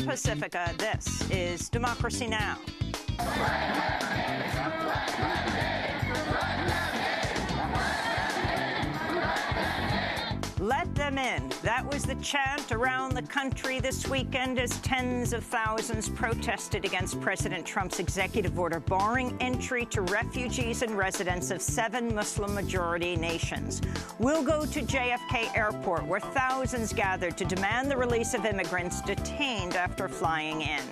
Pacifica, this is Democracy Now! Let them in. That was the chant around the country this weekend as tens of thousands protested against President Trump's executive order barring entry to refugees and residents of 7 Muslim-majority nations. We'll go to JFK Airport, where thousands gathered to demand the release of immigrants detained after flying in.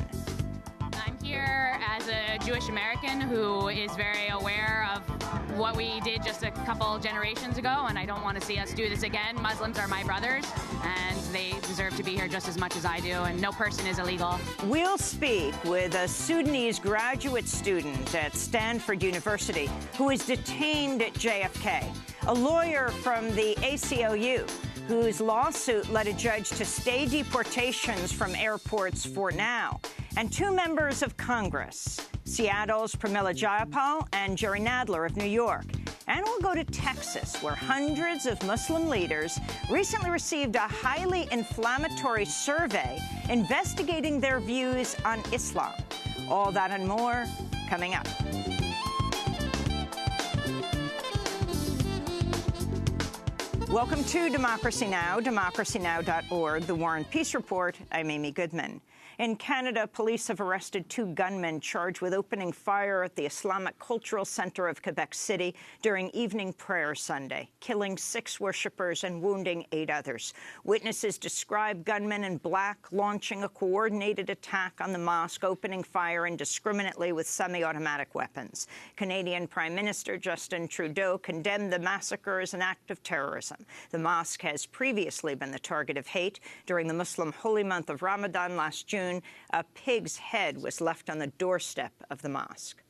I'm here as a Jewish American who is very aware of what we did just a couple generations ago, and I don't want to see us do this again. Muslims are my brothers, and they deserve to be here just as much as I do, and no person is illegal. We'll speak with a Sudanese graduate student at Stanford University who is detained at JFK, a lawyer from the ACLU whose lawsuit led a judge to stay deportations from airports for now, and 2 members of Congress, Seattle's Pramila Jayapal and Jerry Nadler of New York. And we'll go to Texas, where hundreds of Muslim leaders recently received a highly inflammatory survey investigating their views on Islam. All that and more coming up. Welcome to Democracy Now!, democracynow.org, The War and Peace Report. I'm Amy Goodman. In Canada, police have arrested 2 gunmen charged with opening fire at the Islamic Cultural Centre of Quebec City during evening prayer Sunday, killing 6 worshippers and wounding 8 others. Witnesses describe gunmen in black launching a coordinated attack on the mosque, opening fire indiscriminately with semi-automatic weapons. Canadian Prime Minister Justin Trudeau condemned the massacre as an act of terrorism. The mosque has previously been the target of hate. During the Muslim holy month of Ramadan last June, a pig's head was left on the doorstep of the mosque.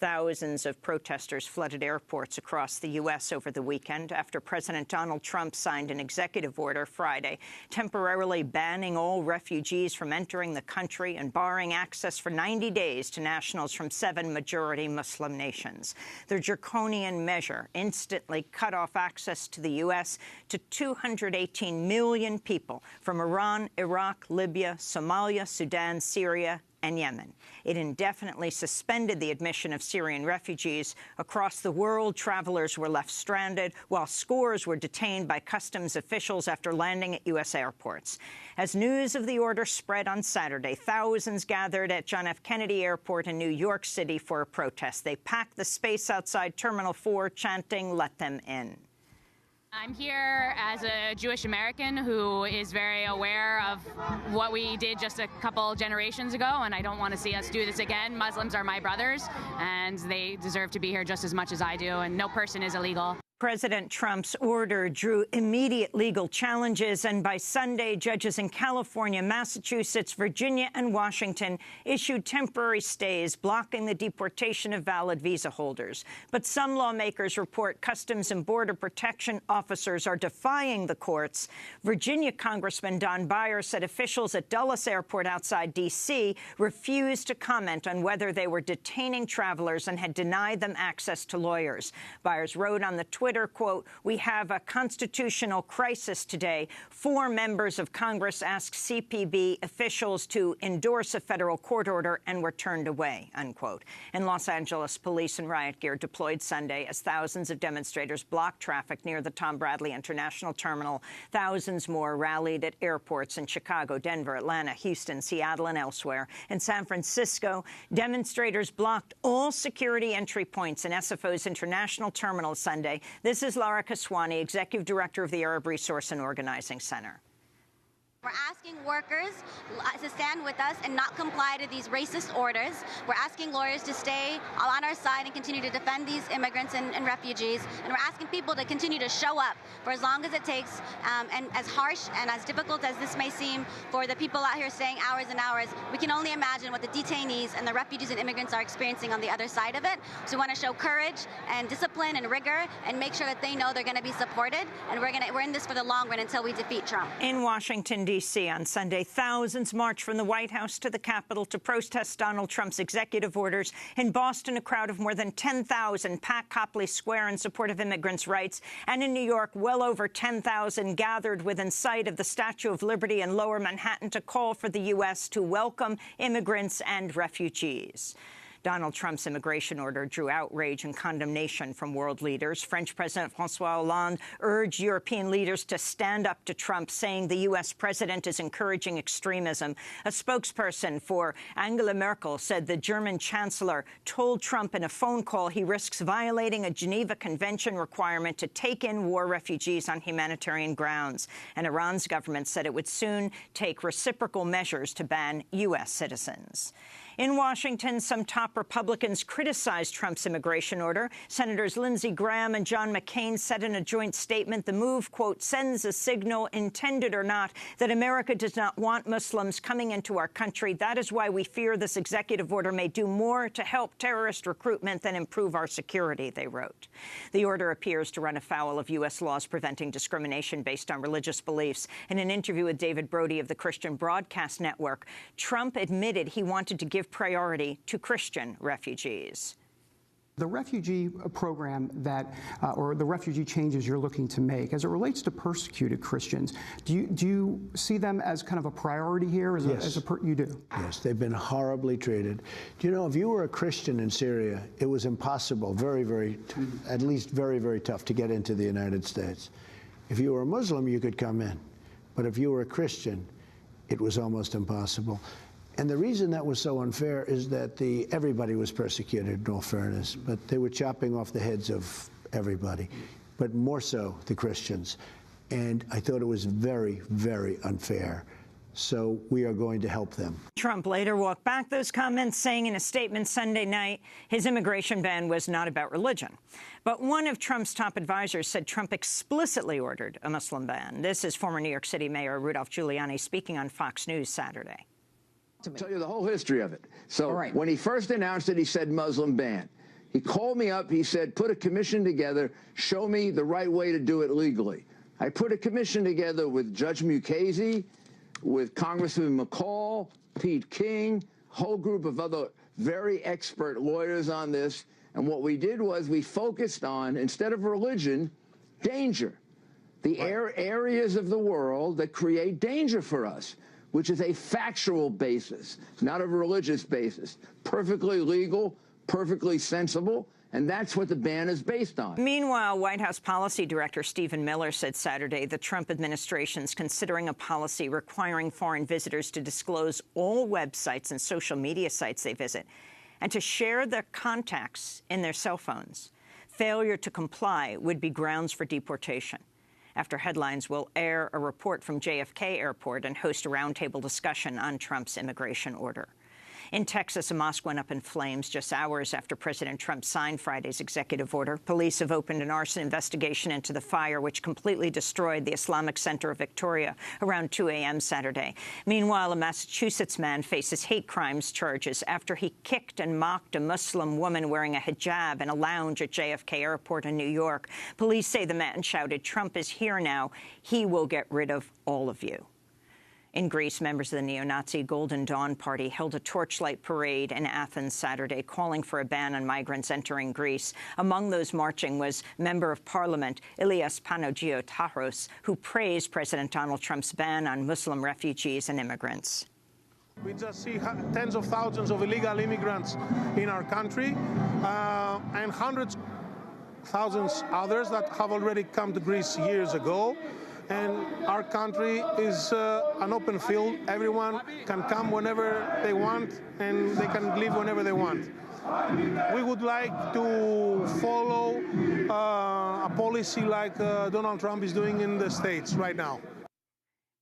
Thousands of protesters flooded airports across the U.S. over the weekend after President Donald Trump signed an executive order Friday temporarily banning all refugees from entering the country and barring access for 90 days to nationals from 7 majority Muslim nations. The draconian measure instantly cut off access to the U.S. to 218 million people from Iran, Iraq, Libya, Somalia, Sudan, Syria, and Yemen. It indefinitely suspended the admission of Syrian refugees. Across the world, travelers were left stranded, while scores were detained by customs officials after landing at U.S. airports. As news of the order spread on Saturday, thousands gathered at John F. Kennedy Airport in New York City for a protest. They packed the space outside Terminal 4, chanting, "Let them in." I'm here as a Jewish American who is very aware of what we did just a couple generations ago, and I don't want to see us do this again. Muslims are my brothers, and they deserve to be here just as much as I do, and no person is illegal. President Trump's order drew immediate legal challenges, and by Sunday, judges in California, Massachusetts, Virginia, and Washington issued temporary stays blocking the deportation of valid visa holders. But some lawmakers report Customs and Border Protection officers are defying the courts. Virginia Congressman Don Byers said officials at Dulles Airport outside D.C. refused to comment on whether they were detaining travelers and had denied them access to lawyers. Byers wrote on the Twitter, quote, "We have a constitutional crisis today. 4 members of Congress asked CPB officials to endorse a federal court order and were turned away," unquote. In Los Angeles, police in riot gear deployed Sunday as thousands of demonstrators blocked traffic near the Tom Bradley International Terminal. Thousands more rallied at airports in Chicago, Denver, Atlanta, Houston, Seattle, and elsewhere. In San Francisco, demonstrators blocked all security entry points in SFO's International Terminal Sunday. This is Lara Kaswani, Executive Director of the Arab Resource and Organizing Center. We're asking workers to stand with us and not comply to these racist orders. We're asking lawyers to stay on our side and continue to defend these immigrants and refugees. And we're asking people to continue to show up for as long as it takes. And as harsh and as difficult as this may seem for the people out here staying hours and hours, we can only imagine what the detainees and the refugees and immigrants are experiencing on the other side of it. So we want to show courage and discipline and rigor and make sure that they know they're going to be supported. And we're in this for the long run until we defeat Trump. In Washington, D.C. on Sunday, thousands marched from the White House to the Capitol to protest Donald Trump's executive orders. In Boston, a crowd of more than 10,000 packed Copley Square in support of immigrants' rights. And in New York, well over 10,000 gathered within sight of the Statue of Liberty in Lower Manhattan to call for the U.S. to welcome immigrants and refugees. Donald Trump's immigration order drew outrage and condemnation from world leaders. French President François Hollande urged European leaders to stand up to Trump, saying the U.S. president is encouraging extremism. A spokesperson for Angela Merkel said the German chancellor told Trump in a phone call he risks violating a Geneva Convention requirement to take in war refugees on humanitarian grounds. And Iran's government said it would soon take reciprocal measures to ban U.S. citizens. In Washington, some top Republicans criticized Trump's immigration order. Senators Lindsey Graham and John McCain said in a joint statement the move, quote, sends a signal, intended or not, that America does not want Muslims coming into our country. That is why we fear this executive order may do more to help terrorist recruitment than improve our security, they wrote. The order appears to run afoul of U.S. laws preventing discrimination based on religious beliefs. In an interview with David Brody of the Christian Broadcast Network, Trump admitted he wanted to give priority to Christian refugees. The refugee program that, or the refugee changes you're looking to make, as it relates to persecuted Christians, do you see them as kind of a priority here? Yes. You do? Yes, they've been horribly treated. Do you know, if you were a Christian in Syria, it was impossible, at least very, very tough to get into the United States. If you were a Muslim, you could come in. But if you were a Christian, it was almost impossible. And the reason that was so unfair is that everybody was persecuted, in all fairness, but they were chopping off the heads of everybody, but more so the Christians. And I thought it was very, very unfair. So we are going to help them. Trump later walked back those comments, saying in a statement Sunday night his immigration ban was not about religion. But one of Trump's top advisors said Trump explicitly ordered a Muslim ban. This is former New York City Mayor Rudolph Giuliani speaking on Fox News Saturday. I'll tell you the whole history of it. So when he first announced it, he said Muslim ban. He called me up. He said, put a commission together. Show me the right way to do it legally. I put a commission together with Judge Mukasey, with Congressman McCall, Pete King, a whole group of other very expert lawyers on this. And what we did was we focused on, instead of religion, danger. The areas of the world that create danger for us, which is a factual basis, not a religious basis. Perfectly legal, perfectly sensible, and that's what the ban is based on. Meanwhile, White House Policy Director Stephen Miller said Saturday the Trump administration is considering a policy requiring foreign visitors to disclose all websites and social media sites they visit and to share their contacts in their cell phones. Failure to comply would be grounds for deportation. After Headlines will air a report from JFK Airport and host a roundtable discussion on Trump's immigration order. In Texas, a mosque went up in flames just hours after President Trump signed Friday's executive order. Police have opened an arson investigation into the fire, which completely destroyed the Islamic Center of Victoria around 2 a.m. Saturday. Meanwhile, a Massachusetts man faces hate crimes charges after he kicked and mocked a Muslim woman wearing a hijab in a lounge at JFK Airport in New York. Police say the man shouted, "Trump is here now. He will get rid of all of you." In Greece, members of the neo-Nazi Golden Dawn Party held a torchlight parade in Athens Saturday, calling for a ban on migrants entering Greece. Among those marching was Member of Parliament Ilias Panagiotaros, who praised President Donald Trump's ban on Muslim refugees and immigrants. We just see tens of thousands of illegal immigrants in our country and hundreds of thousands others that have already come to Greece years ago. And our country is an open field. Everyone can come whenever they want, and they can leave whenever they want. We would like to follow a policy like Donald Trump is doing in the States right now.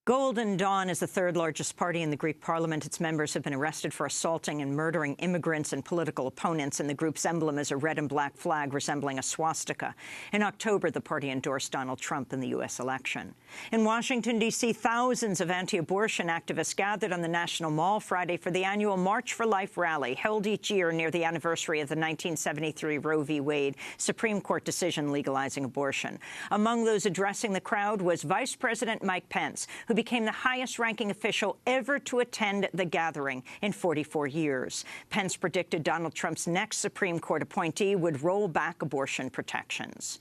Golden Dawn is the third largest party in the Greek parliament. Its members have been arrested for assaulting and murdering immigrants and political opponents, and the group's emblem is a red and black flag resembling a swastika. In October, the party endorsed Donald Trump in the U.S. election. In Washington, D.C., thousands of anti-abortion activists gathered on the National Mall Friday for the annual March for Life rally, held each year near the anniversary of the 1973 Roe v. Wade Supreme Court decision legalizing abortion. Among those addressing the crowd was Vice President Mike Pence, who became the highest-ranking official ever to attend the gathering in 44 years. Pence predicted Donald Trump's next Supreme Court appointee would roll back abortion protections.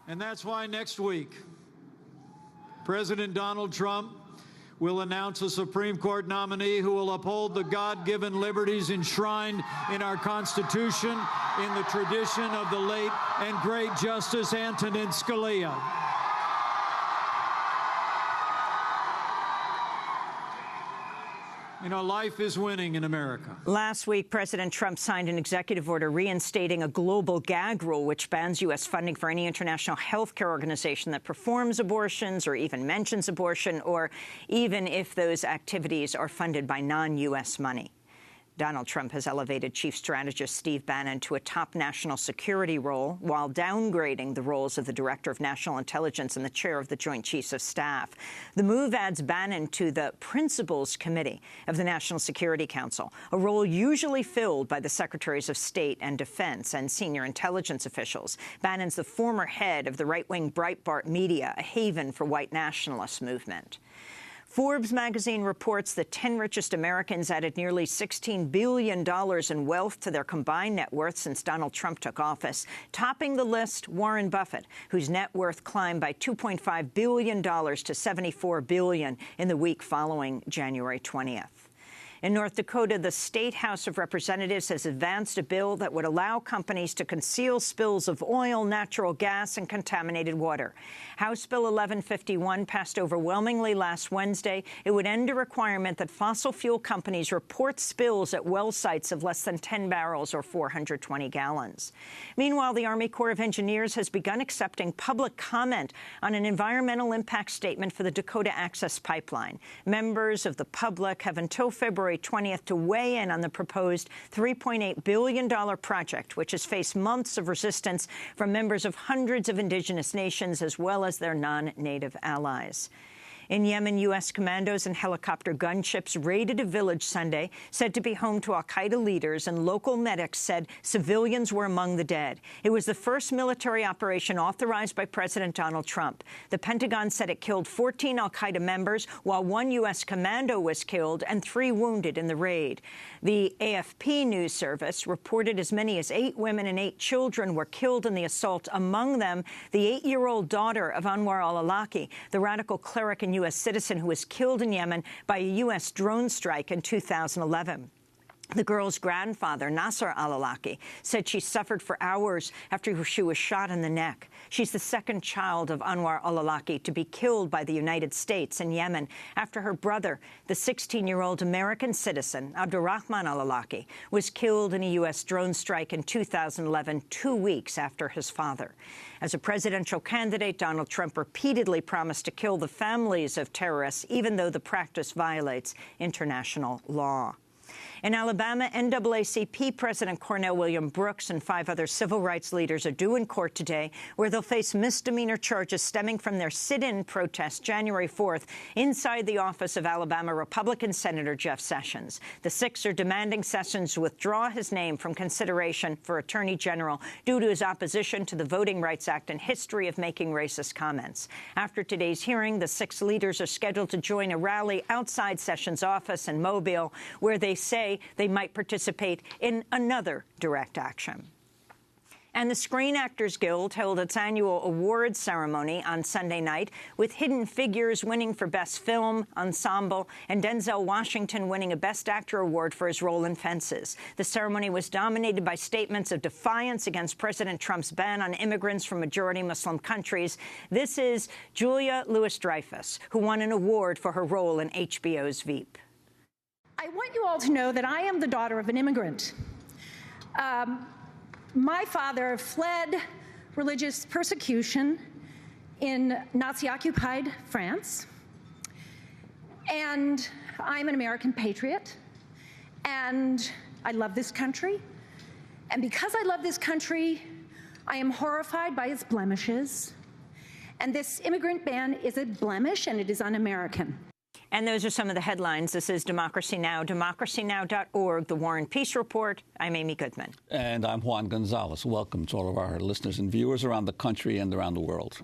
And that's why next week, President Donald Trump will announce a Supreme Court nominee who will uphold the God-given liberties enshrined in our Constitution in the tradition of the late and great Justice Antonin Scalia. You know, life is winning in America. Last week, President Trump signed an executive order reinstating a global gag rule which bans U.S. funding for any international health care organization that performs abortions or even mentions abortion, or even if those activities are funded by non-U.S. money. Donald Trump has elevated Chief Strategist Steve Bannon to a top national security role while downgrading the roles of the Director of National Intelligence and the Chair of the Joint Chiefs of Staff. The move adds Bannon to the Principals Committee of the National Security Council, a role usually filled by the Secretaries of State and Defense and senior intelligence officials. Bannon's the former head of the right-wing Breitbart Media, a haven for white nationalist movement. Forbes magazine reports the 10 richest Americans added nearly $16 billion in wealth to their combined net worth since Donald Trump took office. Topping the list, Warren Buffett, whose net worth climbed by $2.5 billion to $74 billion in the week following January 20th. In North Dakota, the State House of Representatives has advanced a bill that would allow companies to conceal spills of oil, natural gas, and contaminated water. House Bill 1151 passed overwhelmingly last Wednesday. It would end a requirement that fossil fuel companies report spills at well sites of less than 10 barrels or 420 gallons. Meanwhile, the Army Corps of Engineers has begun accepting public comment on an environmental impact statement for the Dakota Access Pipeline. Members of the public have until February 20th to weigh in on the proposed $3.8 billion project, which has faced months of resistance from members of hundreds of indigenous nations as well as their non-native allies. In Yemen, U.S. commandos and helicopter gunships raided a village Sunday, said to be home to al-Qaeda leaders, and local medics said civilians were among the dead. It was the first military operation authorized by President Donald Trump. The Pentagon said it killed 14 al-Qaeda members, while one U.S. commando was killed and 3 wounded in the raid. The AFP news service reported as many as 8 women and 8 children were killed in the assault, among them the 8-year-old daughter of Anwar al-Awlaki, the radical cleric and U.S. citizen who was killed in Yemen by a U.S. drone strike in 2011. The girl's grandfather, Nasser al-Awlaki, said she suffered for hours after she was shot in the neck. She's the second child of Anwar al-Awlaki to be killed by the United States in Yemen after her brother, the 16-year-old American citizen, Abdurrahman al-Awlaki, was killed in a U.S. drone strike in 2011, 2 weeks after his father. As a presidential candidate, Donald Trump repeatedly promised to kill the families of terrorists, even though the practice violates international law. In Alabama, NAACP President Cornell William Brooks and 5 other civil rights leaders are due in court today, where they'll face misdemeanor charges stemming from their sit-in protest January 4th inside the office of Alabama Republican Senator Jeff Sessions. The 6 are demanding Sessions withdraw his name from consideration for Attorney General due to his opposition to the Voting Rights Act and history of making racist comments. After today's hearing, the 6 leaders are scheduled to join a rally outside Sessions' office in Mobile, where they say they might participate in another direct action. And the Screen Actors Guild held its annual awards ceremony on Sunday night, with Hidden Figures winning for Best Film Ensemble and Denzel Washington winning a Best Actor award for his role in Fences. The ceremony was dominated by statements of defiance against President Trump's ban on immigrants from majority Muslim countries. This is Julia Louis-Dreyfus, who won an award for her role in HBO's Veep. I want you all to know that I am the daughter of an immigrant. My father fled religious persecution in Nazi-occupied France, and I'm an American patriot, and I love this country. And because I love this country, I am horrified by its blemishes, and this immigrant ban is a blemish, and it is un-American. And those are some of the headlines. This is Democracy Now!, democracynow.org, The War and Peace Report. I'm Amy Goodman. And I'm Juan Gonzalez. Welcome to all of our listeners and viewers around the country and around the world.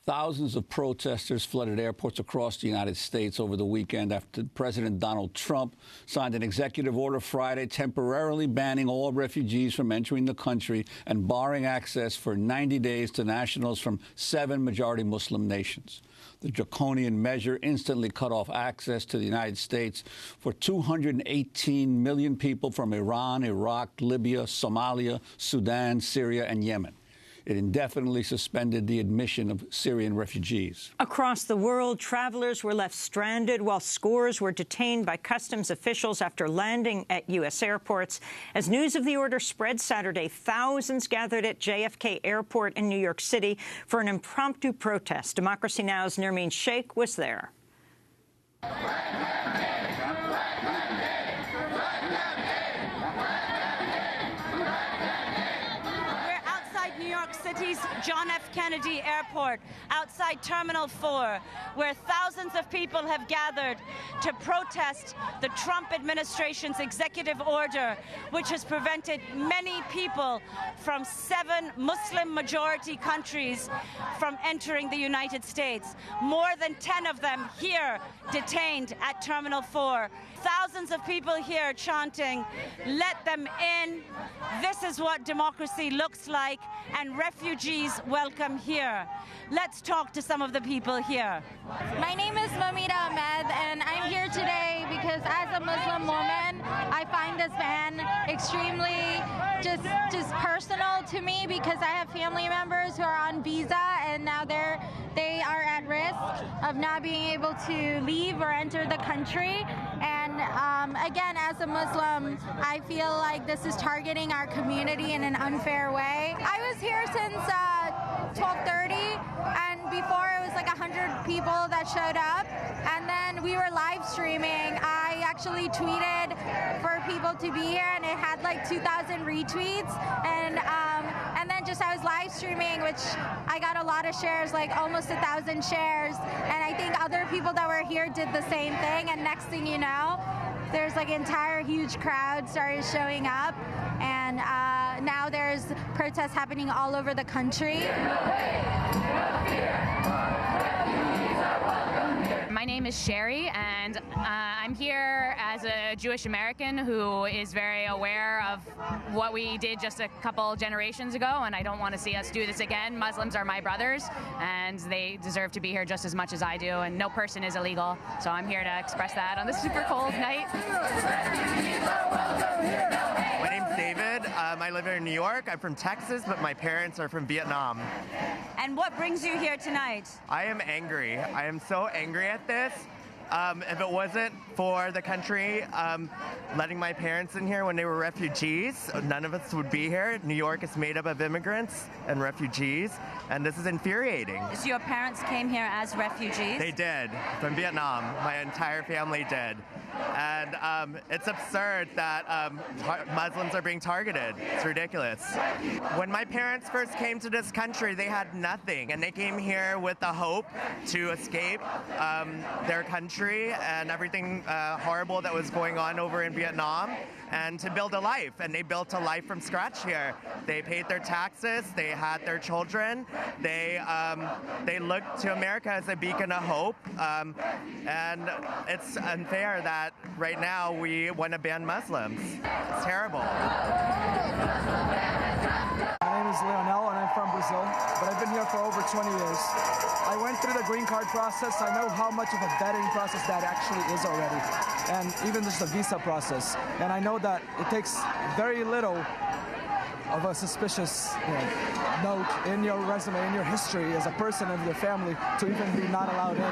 Thousands of protesters flooded airports across the United States over the weekend after President Donald Trump signed an executive order Friday temporarily banning all refugees from entering the country and barring access for 90 days to nationals from 7 majority Muslim nations. The draconian measure instantly cut off access to the United States for 218 million people from Iran, Iraq, Libya, Somalia, Sudan, Syria, and Yemen. It indefinitely suspended the admission of Syrian refugees. Across the world, travelers were left stranded while scores were detained by customs officials after landing at U.S. airports. As news of the order spread Saturday, thousands gathered at JFK Airport in New York City for an impromptu protest. Democracy Now!'s Nermeen Sheikh was there. City's John F. Kennedy Airport, outside Terminal 4, where thousands of people have gathered to protest the Trump administration's executive order, which has prevented many people from 7 Muslim-majority countries from entering the United States. More than 10 of them here detained at Terminal 4. Thousands of people here chanting, "Let them in. This is what democracy looks like, and refugees welcome here." Let's talk to some of the people here. My name is Mamita Ahmed, and I'm here today because as a Muslim woman, I find this ban extremely just personal to me, because I have family members who are on visa and now they are at risk of not being able to leave or enter the country. And again, as a Muslim, I feel like this is targeting our community in an unfair way. I was here since 12:30, and before it was like 100 people that showed up, and then we were live streaming. I actually tweeted for people to be here, and it had like 2,000 retweets, and then just I was live streaming, which I got a lot of shares, like almost 1,000 shares, and I think other people that were here did the same thing, and next thing you know, there's like an entire huge crowd started showing up, and now there's protests happening all over the country. My name is Sherry, and I'm here as a Jewish American who is very aware of what we did just a couple generations ago, and I don't want to see us do this again. Muslims are my brothers, and they deserve to be here just as much as I do, and no person is illegal, so I'm here to express that on this super cold night. My name's David. I live here in New York. I'm from Texas, but my parents are from Vietnam. And what brings you here tonight? I am angry. I am so angry at this. If it wasn't for the country letting my parents in here when they were refugees, none of us would be here. New York is made up of immigrants and refugees, and this is infuriating. So your parents came here as refugees? They did, from Vietnam. My entire family did. And it's absurd that Muslims are being targeted. It's ridiculous. When my parents first came to this country, they had nothing, and they came here with the hope to escape their country and everything horrible that was going on over in Vietnam, and to build a life. And they built a life from scratch here. They paid their taxes. They had their children. They looked to America as a beacon of hope. And it's unfair that right now we want to ban Muslims. It's terrible. My name is Leonel, and I'm from Brazil, but I've been here for over 20 years. I went through the green card process. I know how much of a vetting process that actually is already, and even just the visa process. And I know that it takes very little of a suspicious note in your resume, in your history as a person of your family, to even be not allowed in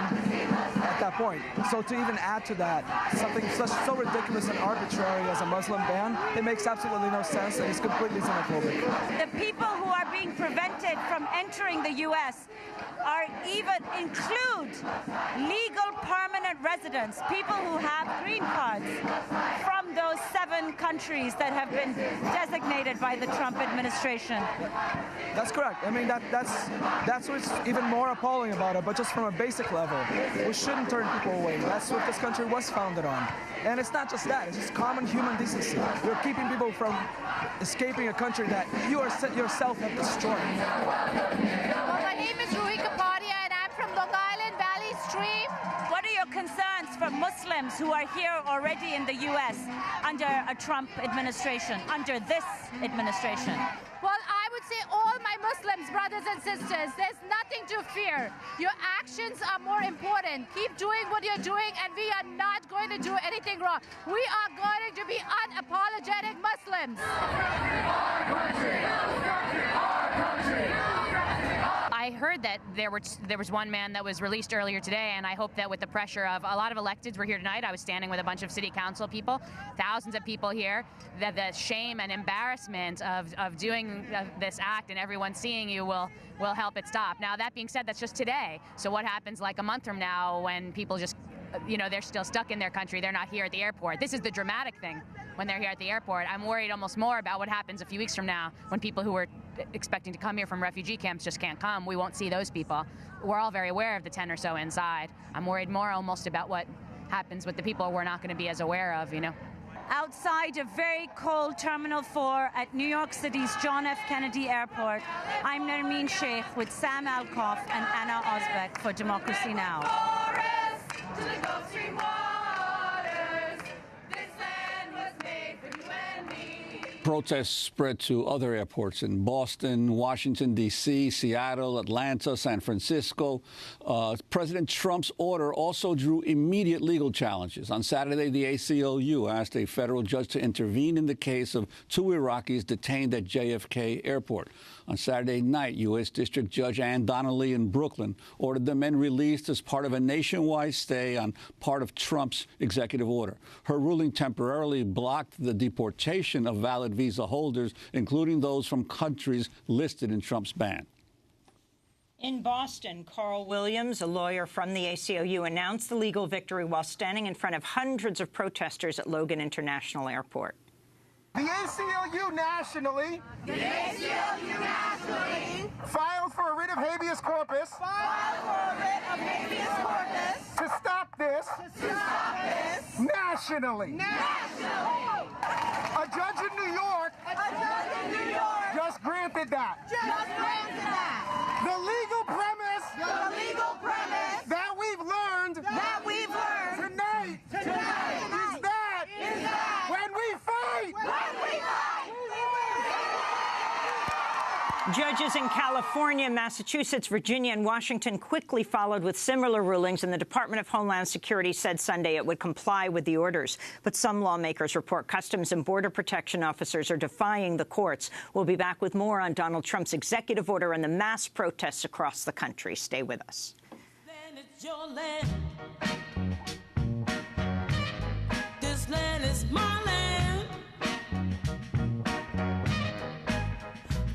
at that point. So to even add to that something so ridiculous and arbitrary as a Muslim ban, it makes absolutely no sense, and it's completely xenophobic. The people who are being prevented from entering the U.S. include legal permanent residents, people who have green cards from those 7 countries that have been designated by the Trump administration. That's correct. I mean, that's what's even more appalling about it, but just from a basic level, we shouldn't turn people away. That's what this country was founded on. And it's not just that, it's just common human decency. You're keeping people from escaping a country that you yourself have destroyed. Well, my name is Rui Kapadia, and extreme? What are your concerns for Muslims who are here already in the U.S. under a Trump administration, under this administration? Well, I would say all my Muslims brothers and sisters, there's nothing to fear. Your actions are more important. Keep doing what you're doing, and we are not going to do anything wrong. We are going to be unapologetic Muslims. I heard that there was one man that was released earlier today, and I hope that with the pressure of a lot of electeds were here tonight. I was standing with a bunch of city council people, thousands of people here, that the shame and embarrassment of doing this act and everyone seeing you will help it stop. Now, that being said, that's just today. So what happens like a month from now when people just, they're still stuck in their country, they're not here at the airport? This is the dramatic thing when they're here at the airport. I'm worried almost more about what happens a few weeks from now when people who were expecting to come here from refugee camps just can't come. We won't see those people. We're all very aware of the 10 or so inside. I'm worried more almost about what happens with the people we're not going to be as aware of, Outside a very cold Terminal 4 at New York City's John F. Kennedy Airport, I'm Nermeen Sheikh with Sam Alcoff and Anna Osbeck for Democracy Now! Protests spread to other airports in Boston, Washington, D.C., Seattle, Atlanta, San Francisco. President Trump's order also drew immediate legal challenges. On Saturday, the ACLU asked a federal judge to intervene in the case of 2 Iraqis detained at JFK Airport. On Saturday night, U.S. District Judge Ann Donnelly in Brooklyn ordered the men released as part of a nationwide stay on part of Trump's executive order. Her ruling temporarily blocked the deportation of valid visa holders, including those from countries listed in Trump's ban. In Boston, Carl Williams, a lawyer from the ACLU, announced the legal victory while standing in front of hundreds of protesters at Logan International Airport. The ACLU nationally filed for a writ of habeas corpus to stop this nationally. A judge in New York just granted that. The legal premise that we've learned tonight is that when we fight, Judges in California, Massachusetts, Virginia, and Washington quickly followed with similar rulings, and the Department of Homeland Security said Sunday it would comply with the orders. But some lawmakers report Customs and Border Protection officers are defying the courts. We'll be back with more on Donald Trump's executive order and the mass protests across the country. Stay with us. Then it's your land. This land is my land.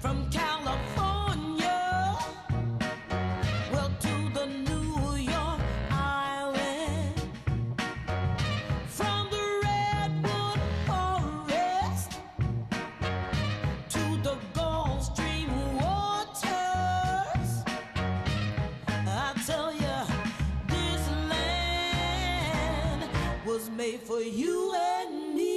From California, well, to the New York Island. From the Redwood Forest to the Gulf Stream waters. I tell you, this land was made for you and me.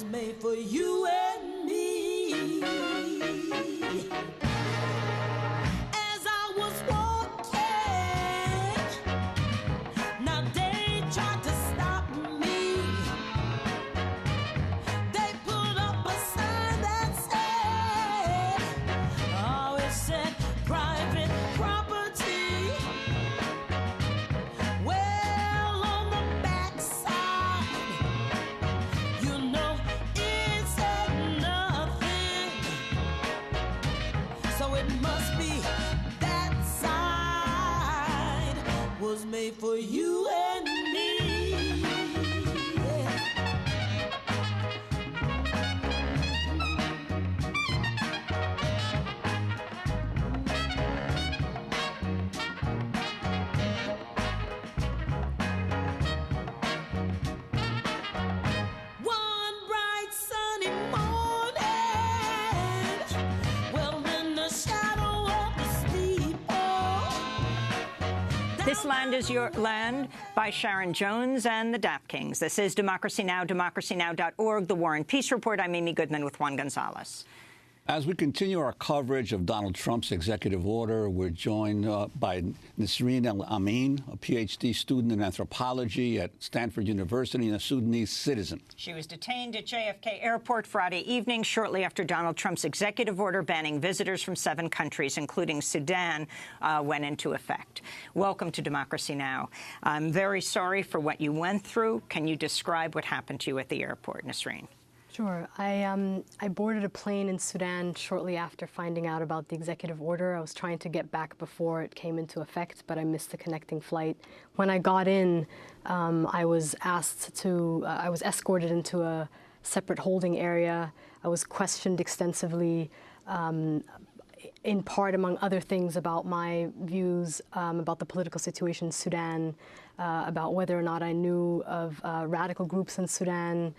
Made for you and me. As I was walking, now they tried to stop me. They put up a sign that said, oh, it said private property. Well, on the backside, you know, it said nothing, so it must be that side was made for you and me. Yeah. This Land is Your Land by Sharon Jones and the Dap Kings. This is Democracy Now!, DemocracyNow.org, The War and Peace Report. I'm Amy Goodman with Juan Gonzalez. As we continue our coverage of Donald Trump's executive order, we're joined by Nasreen El-Amin, a Ph.D. student in anthropology at Stanford University and a Sudanese citizen. She was detained at JFK Airport Friday evening, shortly after Donald Trump's executive order banning visitors from 7 countries, including Sudan, went into effect. Welcome to Democracy Now! I'm very sorry for what you went through. Can you describe what happened to you at the airport, Nasreen? Sure. I boarded a plane in Sudan shortly after finding out about the executive order. I was trying to get back before it came into effect, but I missed the connecting flight. When I got in, I was escorted into a separate holding area. I was questioned extensively, in part, among other things, about my views about the political situation in Sudan, about whether or not I knew of radical groups in Sudan,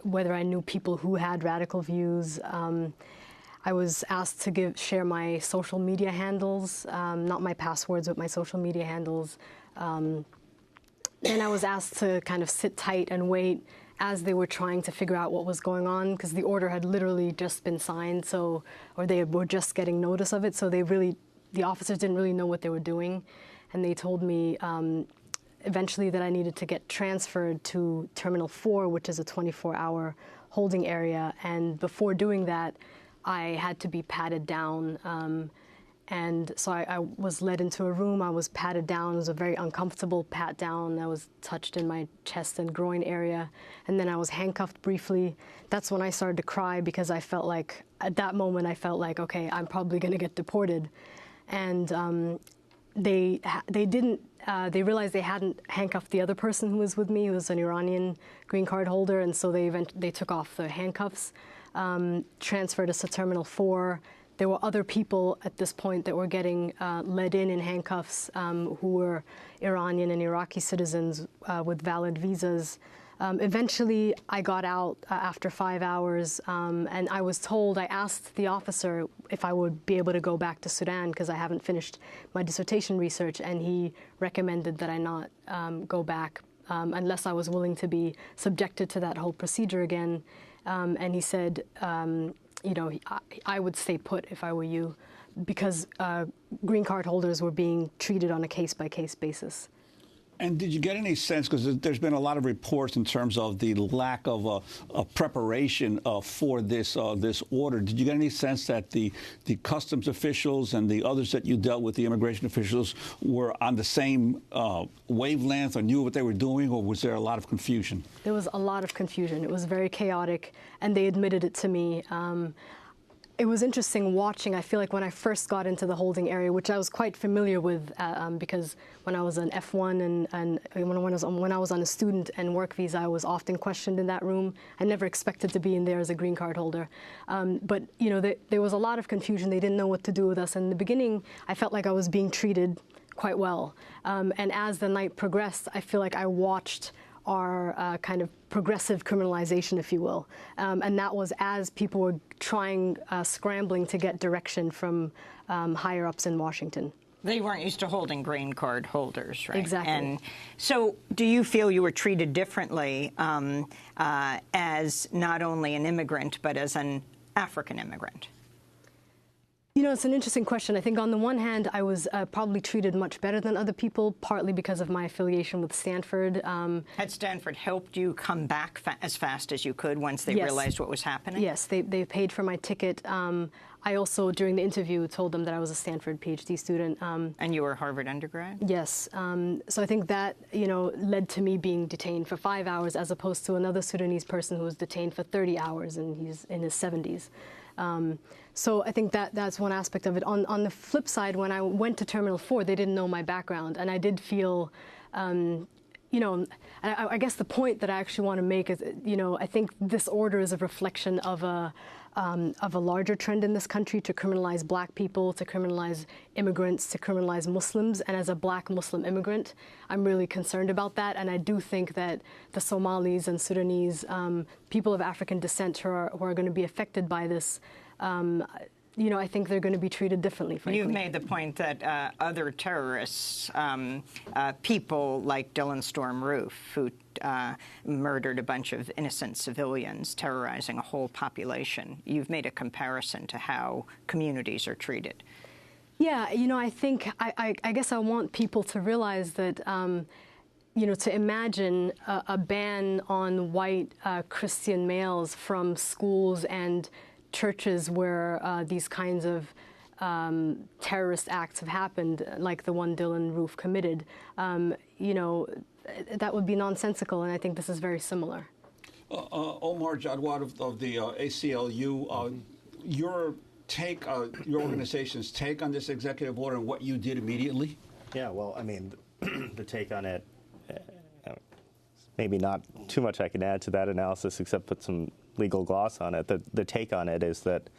whether I knew people who had radical views. I was asked to share my social media handles, not my passwords, but my social media handles. And I was asked to kind of sit tight and wait as they were trying to figure out what was going on, because the order had literally just been signed, or they were just getting notice of it, so the officers didn't really know what they were doing. And they told me eventually that I needed to get transferred to Terminal 4, which is a 24-hour holding area. And before doing that, I had to be patted down. And so I was led into a room. I was patted down. It was a very uncomfortable pat down. I was touched in my chest and groin area. And then I was handcuffed briefly. That's when I started to cry, because I felt like, at that moment, I felt like, okay, I'm probably going to get deported. And they realized they hadn't handcuffed the other person who was with me, who was an Iranian green card holder, and so they took off the handcuffs, transferred us to Terminal 4. There were other people at this point that were getting led in handcuffs, who were Iranian and Iraqi citizens with valid visas. Eventually, I got out after 5 hours, and I was told, I asked the officer if I would be able to go back to Sudan, because I haven't finished my dissertation research, and he recommended that I not go back unless I was willing to be subjected to that whole procedure again. And he said, you know, I would stay put if I were you, because green card holders were being treated on a case-by-case basis. And did you get any sense, because there's been a lot of reports in terms of the lack of preparation for this order. Did you get any sense that the customs officials and the others that you dealt with, the immigration officials, were on the same wavelength or knew what they were doing, or was there a lot of confusion? There was a lot of confusion. It was very chaotic, and they admitted it to me. It was interesting watching. I feel like when I first got into the holding area, which I was quite familiar with, because when I was an F1 and when I was on a student and work visa, I was often questioned in that room. I never expected to be in there as a green card holder. But you know, there was a lot of confusion. They didn't know what to do with us. And in the beginning, I felt like I was being treated quite well. And as the night progressed, I feel like I watched our kind of progressive criminalization, if you will. And that was as people were scrambling to get direction from higher-ups in Washington. They weren't used to holding green card holders, right? Exactly. And so do you feel you were treated differently as not only an immigrant, but as an African immigrant? You know, it's an interesting question. I think on the one hand, I was probably treated much better than other people, partly because of my affiliation with Stanford. Had Stanford helped you come back as fast as you could once they realized what was happening? Yes, they paid for my ticket. I also, during the interview, told them that I was a Stanford PhD student. And you were a Harvard undergrad? Yes. So I think that, you know, led to me being detained for 5 hours, as opposed to another Sudanese person who was detained for 30 hours, and he's in his 70s. So I think that's one aspect of it. On the flip side, when I went to Terminal 4, they didn't know my background, and I did feel, you know, I guess the point that I actually want to make is, you know, I think this order is a reflection of a larger trend in this country to criminalize black people, to criminalize immigrants, to criminalize Muslims. And as a black Muslim immigrant, I'm really concerned about that. And I do think that the Somalis and Sudanese, people of African descent who are going to be affected by this, I think they're going to be treated differently, frankly. You've made the point that other terrorists, people like Dylan Storm Roof, who murdered a bunch of innocent civilians, terrorizing a whole population, you've made a comparison to how communities are treated. Yeah, I think, I guess I want people to realize that, to imagine a ban on white Christian males from schools and churches where these kinds of terrorist acts have happened, like the one Dylan Roof committed, that would be nonsensical, and I think this is very similar. Omar Jadwad of the ACLU, your take, your organization's take on this executive order and what you did immediately? Yeah, well, I mean, the take on it, maybe not too much I can add to that analysis except put some legal gloss on it. The take on it is that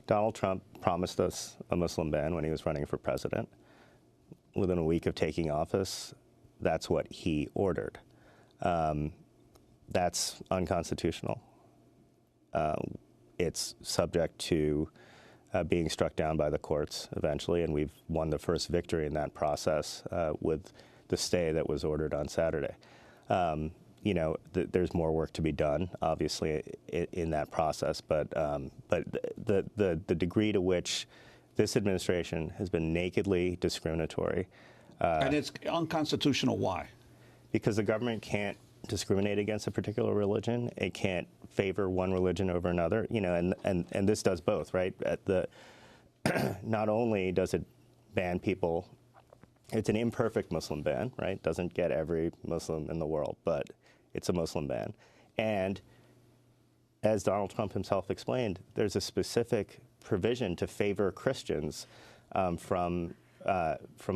Donald Trump promised us a Muslim ban when he was running for president. Within a week of taking office, that's what he ordered. That's unconstitutional. It's subject to being struck down by the courts eventually, and we've won the first victory in that process with the stay that was ordered on Saturday. There's more work to be done, obviously, in that process, but the degree to which this administration has been nakedly discriminatory. And it's unconstitutional. Why? Because the government can't discriminate against a particular religion. It can't favor one religion over another. And this does both, right? Not only does it ban people, it's an imperfect Muslim ban, right? Doesn't get every Muslim in the world, but it's a Muslim ban. And as Donald Trump himself explained, there's a specific provision to favor Christians from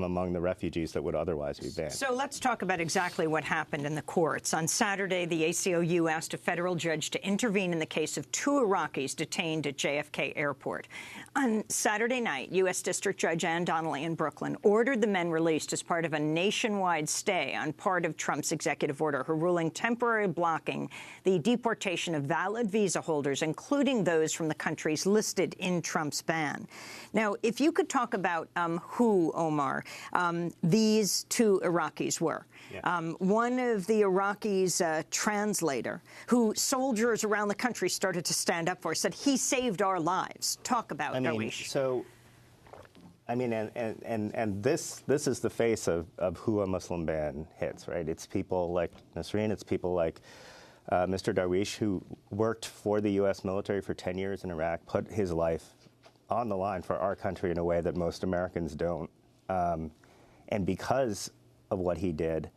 among the refugees that would otherwise be banned. So let's talk about exactly what happened in the courts. On Saturday, the ACLU asked a federal judge to intervene in the case of 2 Iraqis detained at JFK Airport. On Saturday night, U.S. District Judge Ann Donnelly in Brooklyn ordered the men released as part of a nationwide stay on part of Trump's executive order, her ruling temporarily blocking the deportation of valid visa holders, including those from the countries listed in Trump's ban. Now, if you could talk about who, Omar, these 2 Iraqis were. Yeah. One of the Iraqis, translator, who soldiers around the country started to stand up for, said he saved our lives. Talk about Darwish. And this is the face of who a Muslim ban hits, right? It's people like Nasreen, it's people like Mr. Darwish, who worked for the U.S. military for 10 years in Iraq, put his life on the line for our country in a way that most Americans don't. And because of what he did,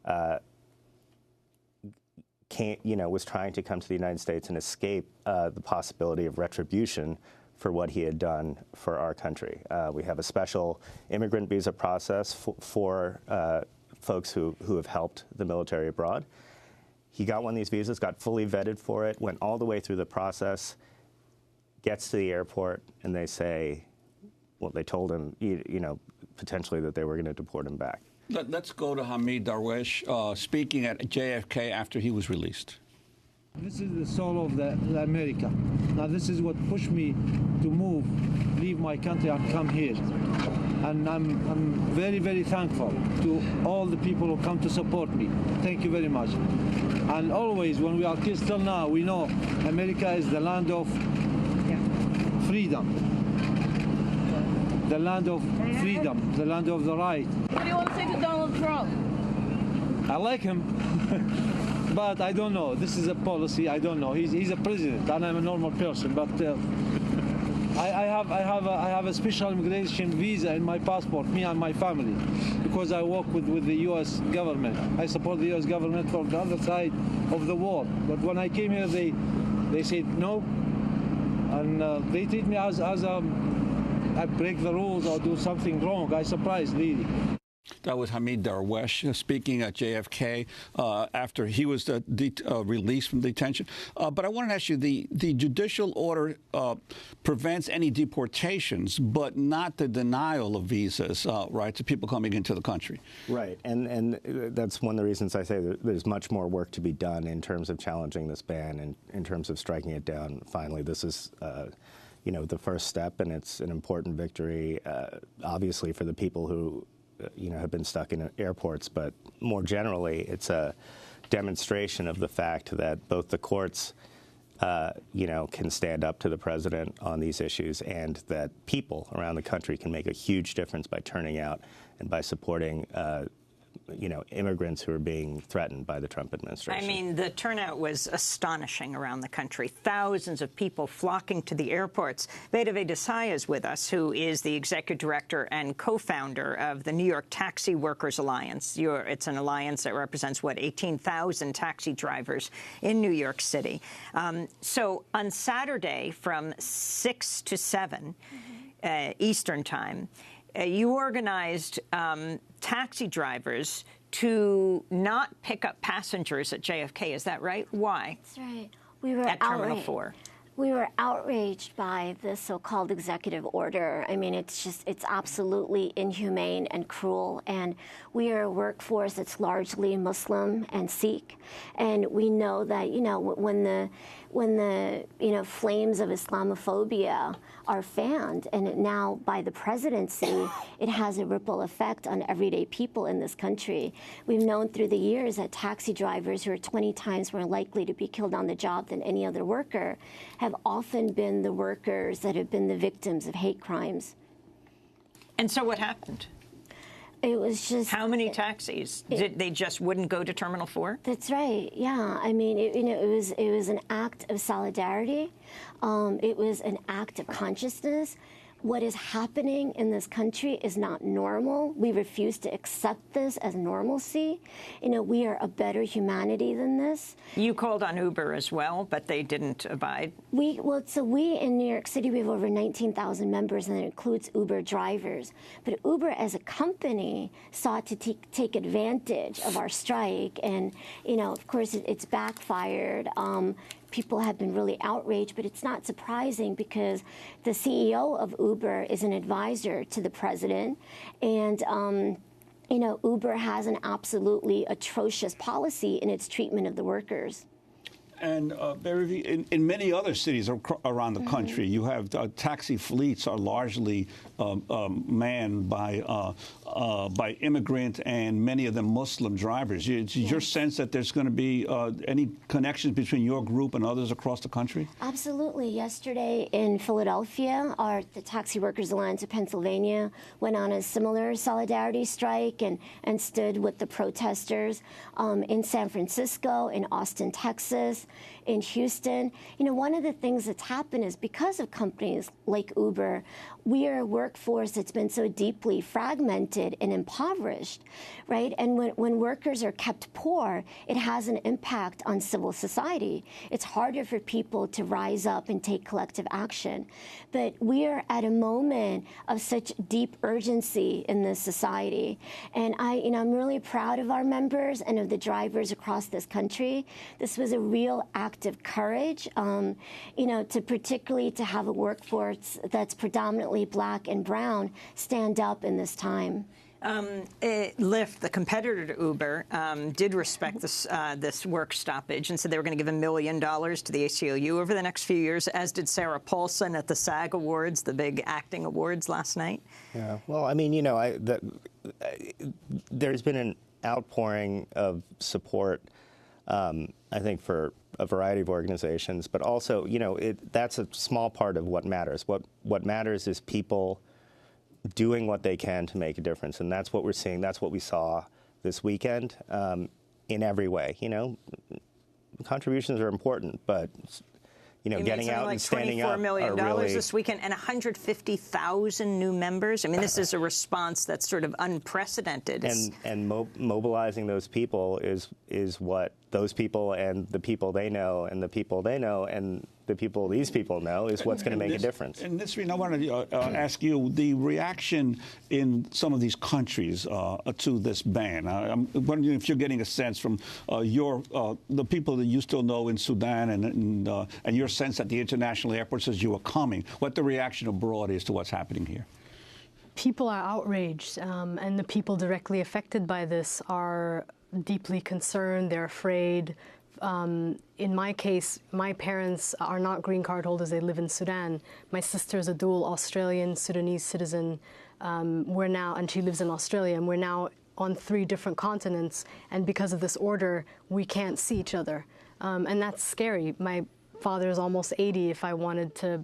was trying to come to the United States and escape the possibility of retribution for what he had done for our country. We have a special immigrant visa process for folks who have helped the military abroad. He got one of these visas, got fully vetted for it, went all the way through the process, gets to the airport, and they say, well, they told him, potentially that they were going to deport him back. Let's go to Hamid Darwish, speaking at JFK after he was released. This is the soul of the America. Now, this is what pushed me to move, leave my country and come here. And I'm very, very thankful to all the people who come to support me. Thank you very much. And always, when we are kids till now, we know America is the land of freedom. The land of freedom, the land of the right. What do you want to say to Donald Trump? I like him, but I don't know. This is a policy. I don't know. He's a president, and I'm a normal person. But I have a special immigration visa in my passport, me and my family, because I work with the U.S. government. I support the U.S. government from the other side of the wall. But when I came here, they said no, and they treat me as I break the rules or do something wrong. I surprised, really. That was Hamid Darwish speaking at JFK after he was released from detention. But I want to ask you, the judicial order prevents any deportations, but not the denial of visas, right, to people coming into the country. Right, and that's one of the reasons I say that there's much more work to be done in terms of challenging this ban and in terms of striking it down. Finally, this is the first step, and it's an important victory, obviously, for the people who, have been stuck in airports. But more generally, it's a demonstration of the fact that both the courts, can stand up to the president on these issues, and that people around the country can make a huge difference by turning out and by supporting immigrants who are being threatened by the Trump administration. I mean, the turnout was astonishing around the country. Thousands of people flocking to the airports. Vedave Desai is with us, who is the executive director and co-founder of the New York Taxi Workers Alliance. It's an alliance that represents, 18,000 taxi drivers in New York City. So on Saturday from 6 to 7 Eastern Time, you organized taxi drivers to not pick up passengers at JFK. Is that right? Why? That's right. We were at Terminal 4. We were outraged by the so-called executive order. I mean, it's absolutely inhumane and cruel. And we are a workforce that's largely Muslim and Sikh. And we know that, when the flames of Islamophobia are fanned, and now by the presidency, it has a ripple effect on everyday people in this country. We've known through the years that taxi drivers, who are 20 times more likely to be killed on the job than any other worker, have often been the workers that have been the victims of hate crimes. And so what happened? It was just... How many taxis? They just wouldn't go to Terminal 4? That's right, yeah. I mean, it was an act of solidarity. It was an act of consciousness. What is happening in this country is not normal. We refuse to accept this as normalcy. We are a better humanity than this. You called on Uber as well, but they didn't abide. We in New York City, we have over 19,000 members, and it includes Uber drivers. But Uber as a company sought to take advantage of our strike, and, of course, it's backfired. People have been really outraged, but it's not surprising because the CEO of Uber is an advisor to the president, and Uber has an absolutely atrocious policy in its treatment of the workers. And in many other cities around the country, you have taxi fleets are largely manned by immigrant and many of them Muslim drivers. Is your sense that there's going to be any connections between your group and others across the country? Absolutely. Yesterday in Philadelphia, the Taxi Workers Alliance of Pennsylvania went on a similar solidarity strike and stood with the protesters in San Francisco, in Austin, Texas, in Houston. One of the things that's happened is because of companies like Uber, we are a workforce that's been so deeply fragmented and impoverished, right? And when workers are kept poor, it has an impact on civil society. It's harder for people to rise up and take collective action. But we are at a moment of such deep urgency in this society. And I'm really proud of our members and of the drivers across this country. This was a real act of courage, particularly to have a workforce that's predominantly Black and brown stand up in this time. Lyft, the competitor to Uber, did respect this work stoppage and said they were going to give $1 million to the ACLU over the next few years, as did Sarah Paulson at the SAG Awards, the big acting awards last night. Yeah, well, I mean, there's been an outpouring of support, I think, for a variety of organizations, but also, that's a small part of what matters. What matters is people doing what they can to make a difference, and that's what we're seeing. That's what we saw this weekend in every way. Contributions are important, but getting out and standing up $24 million are really... this weekend, and 150,000 new members. I mean, this is a response that's sort of unprecedented. And mobilizing those people is what those people and the people they know and the people they know and the people these people know is what's going to make a difference. And this, I want to ask you the reaction in some of these countries to this ban. I'm wondering if you're getting a sense from the people that you still know in Sudan and your sense at the international airports as you were coming, what the reaction abroad is to what's happening here. People are outraged, and the people directly affected by this are deeply concerned. They're afraid in my case, my parents are not green card holders. They live in Sudan. My sister is a dual Australian Sudanese citizen. And she lives in Australia, and we're now on 3 different continents. And because of this order, we can't see each other. And that's scary. My father is almost 80. If I wanted to,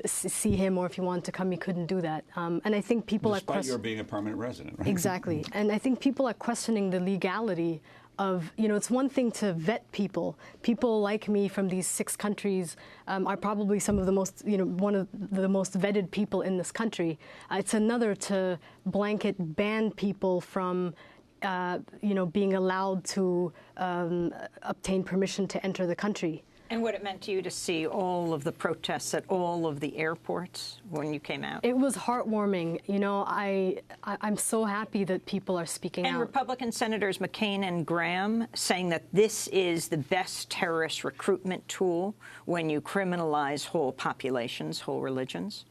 see him, or if he wanted to come, he couldn't do that. And I think people despite your being a permanent resident, right? Exactly. And I think people are questioning the legality of, it's one thing to vet people. People like me from these 6 countries are probably some of the most, one of the most vetted people in this country. It's another to blanket ban people from being allowed to obtain permission to enter the country. And what it meant to you to see all of the protests at all of the airports when you came out? It was heartwarming. I'm so happy that people are speaking out. And Republican Senators McCain and Graham saying that this is the best terrorist recruitment tool when you criminalize whole populations, whole religions.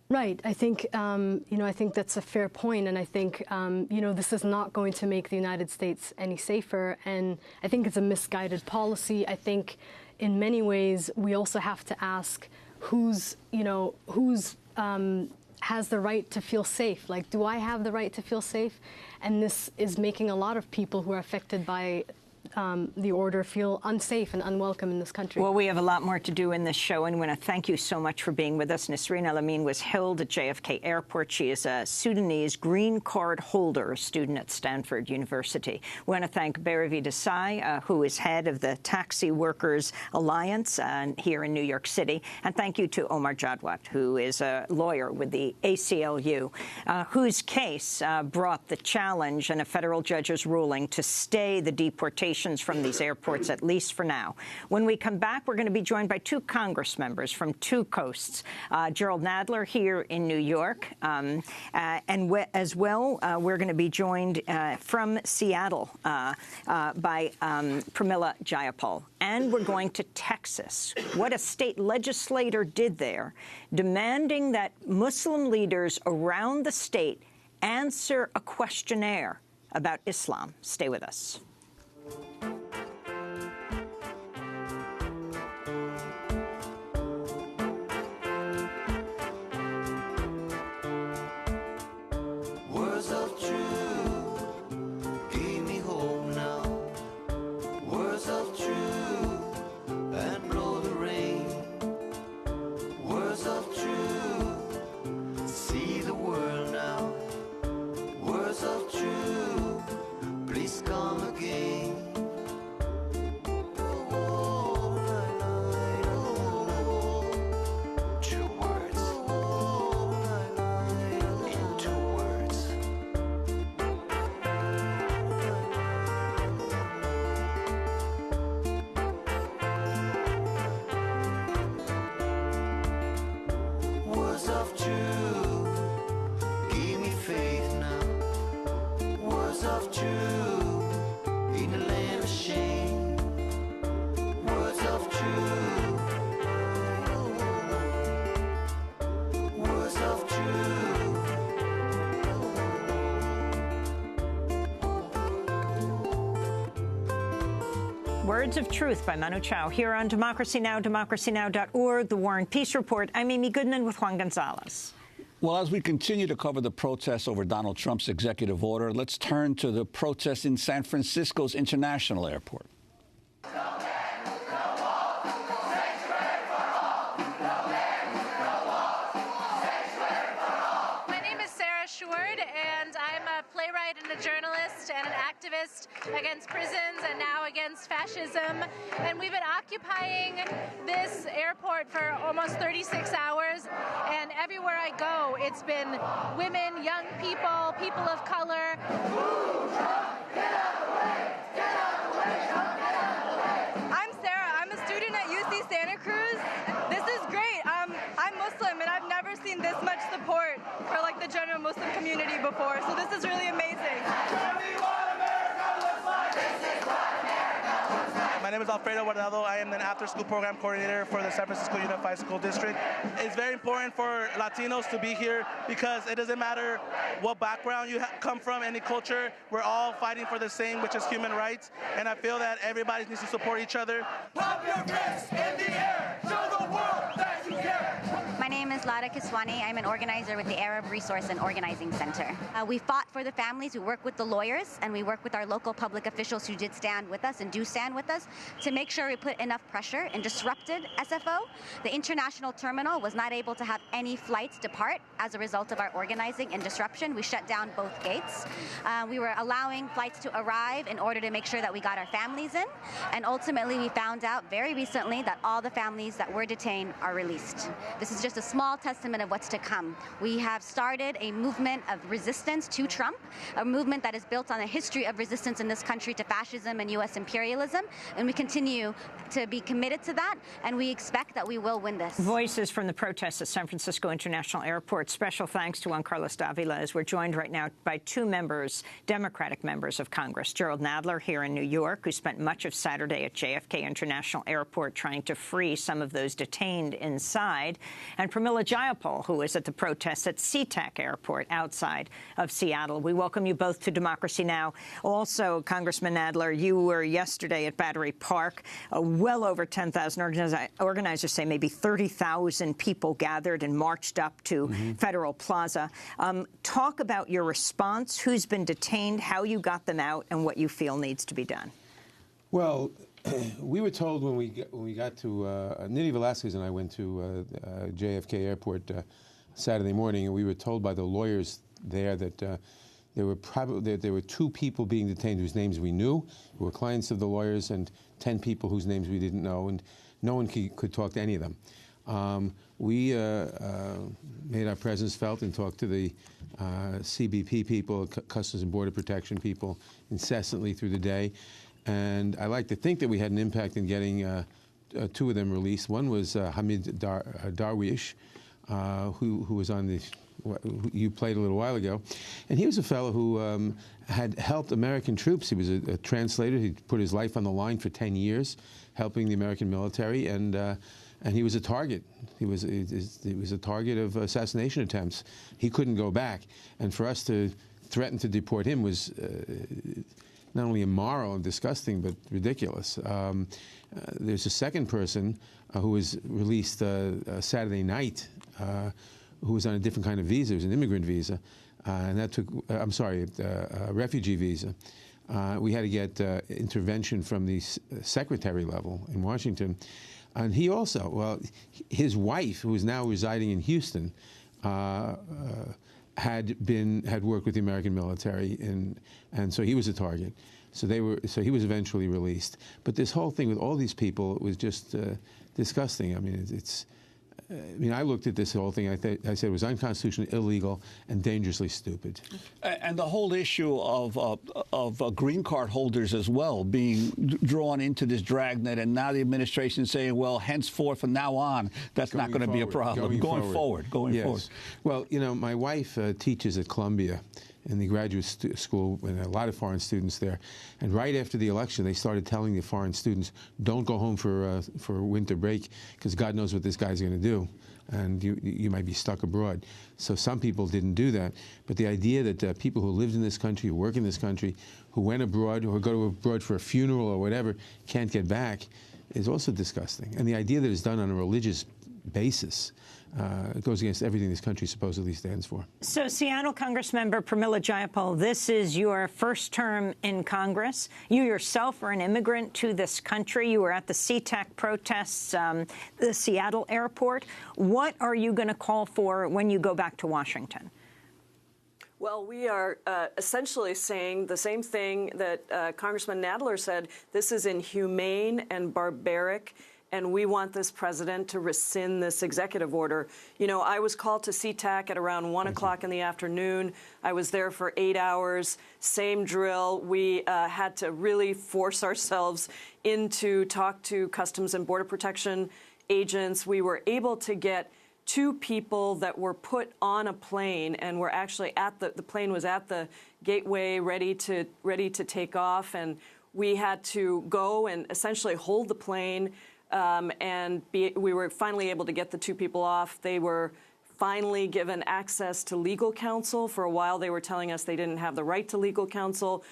Right. I think, I think that's a fair point. And I think, this is not going to make the United States any safer. And I think it's a misguided policy. I think in many ways, we also have to ask who's has the right to feel safe. Like, do I have the right to feel safe? And this is making a lot of people who are affected by the order feel unsafe and unwelcome in this country. Well, we have a lot more to do in this show, and I want to thank you so much for being with us. Nasreen El-Amin was held at JFK Airport. She is a Sudanese green card holder, a student at Stanford University. We want to thank Baravi Desai, who is head of the Taxi Workers Alliance here in New York City. And thank you to Omar Jadwat, who is a lawyer with the ACLU, whose case brought the challenge and a federal judge's ruling to stay the deportation from these airports, at least for now. When we come back, we're going to be joined by 2 Congress members from 2 coasts. Gerald Nadler here in New York, and as well, we're going to be joined from Seattle by Pramila Jayapal. And we're going to Texas, what a state legislator did there, demanding that Muslim leaders around the state answer a questionnaire about Islam. Stay with us. Words of truth, give me hope now. Words of truth, and blow the rain. Words of truth, see the world now. Words of truth, please come again. Words of Truth by Manu Chao here on Democracy Now!, democracynow.org, The War and Peace Report. I'm Amy Goodman with Juan Gonzalez. Well, as we continue to cover the protests over Donald Trump's executive order, let's turn to the protests in San Francisco's International Airport. And a journalist and an activist against prisons and now against fascism. And we've been occupying this airport for almost 36 hours. And everywhere I go, it's been women, young people, people of color. I'm Sarah. I'm a student at UC Santa Cruz. This is great. I'm Muslim, and I've never seen this much support for the general Muslim community before. So this is really amazing. My name is Alfredo Guardado. I am an after-school program coordinator for the San Francisco Unified School District. It's very important for Latinos to be here because it doesn't matter what background you come from, any culture. We're all fighting for the same, which is human rights. And I feel that everybody needs to support each other. Pop your fists in the air. Show the world that you care. My name is Lara Kiswani. I'm an organizer with the Arab Resource and Organizing Center. We fought for the families, we work with the lawyers, and we work with our local public officials who did stand with us and do stand with us to make sure we put enough pressure and disrupted SFO. The international terminal was not able to have any flights depart as a result of our organizing and disruption. We shut down both gates. We were allowing flights to arrive in order to make sure that we got our families in, and ultimately we found out very recently that all the families that were detained are released. This is just a small testament of what's to come. We have started a movement of resistance to Trump, a movement that is built on a history of resistance in this country to fascism and U.S. imperialism, and we continue to be committed to that, and we expect that we will win this. Voices from the protests at San Francisco International Airport. Special thanks to Juan Carlos Davila, as we're joined right now by two members, Democratic members of Congress, Gerald Nadler here in New York, who spent much of Saturday at JFK International Airport trying to free some of those detained inside, and Pramila Jayapal, who is at the protests at SeaTac Airport outside of Seattle. We welcome you both to Democracy Now! Also, Congressman Nadler, you were yesterday at Battery Park. Well over 10,000 organizers say maybe 30,000 people gathered and marched up to Federal Plaza. Talk about your response, who's been detained, how you got them out, and what you feel needs to be done. Well, we were told when we got to Nidhi Velasquez and I went to JFK Airport Saturday morning, and we were told by the lawyers there that there were 2 people being detained whose names we knew, who were clients of the lawyers, and 10 people whose names we didn't know, and no one could talk to any of them. We made our presence felt and talked to the CBP people, Customs and Border Protection people, incessantly through the day. And I like to think that we had an impact in getting 2 of them released. One was Hamid Darwish, who was on the you played a little while ago, and he was a fellow who had helped American troops. He was a translator. He put his life on the line for 10 years, helping the American military, and he was a target. He was a target of assassination attempts. He couldn't go back, and for us to threaten to deport him was not only immoral and disgusting, but ridiculous. There's a second person who was released Saturday night, who was on a different kind of visa. It was an immigrant visa, and that took, I'm sorry, a refugee visa. We had to get intervention from the secretary level in Washington. And he also, well, his wife, who is now residing in Houston, had worked with the American military, and so he was a target. So he was eventually released. But this whole thing with all these people was just disgusting. I mean, I looked at this whole thing. I said it was unconstitutional, illegal, and dangerously stupid. And the whole issue of green card holders as well being drawn into this dragnet, and now the administration is saying, well, henceforth from now on, that's not going to be a problem. Going forward. Well, you know, my wife teaches at Columbia in the graduate school, and a lot of foreign students there. And right after the election, they started telling the foreign students, don't go home for winter break, because God knows what this guy's going to do, and you might be stuck abroad. So some people didn't do that. But the idea that people who lived in this country, who work in this country, who went abroad or go abroad for a funeral or whatever, can't get back is also disgusting. And the idea that it's done on a religious basis it goes against everything this country supposedly stands for. So, Seattle Congressmember Pramila Jayapal, this is your first term in Congress. You yourself are an immigrant to this country. You were at the SeaTac protests, the Seattle airport. What are you going to call for when you go back to Washington? Well, we are essentially saying the same thing that Congressman Nadler said. This is inhumane and barbaric, and we want this president to rescind this executive order. You know, I was called to SeaTac at around 1 o'clock in the afternoon. I was there for 8 hours, same drill. We had to really force ourselves into talk to Customs and Border Protection agents. We were able to get 2 people that were put on a plane and were actually at the plane was at the gateway ready to take off, and we had to go and essentially hold the plane, we were finally able to get the 2 people off. They were finally given access to legal counsel. For a while, they were telling us they didn't have the right to legal counsel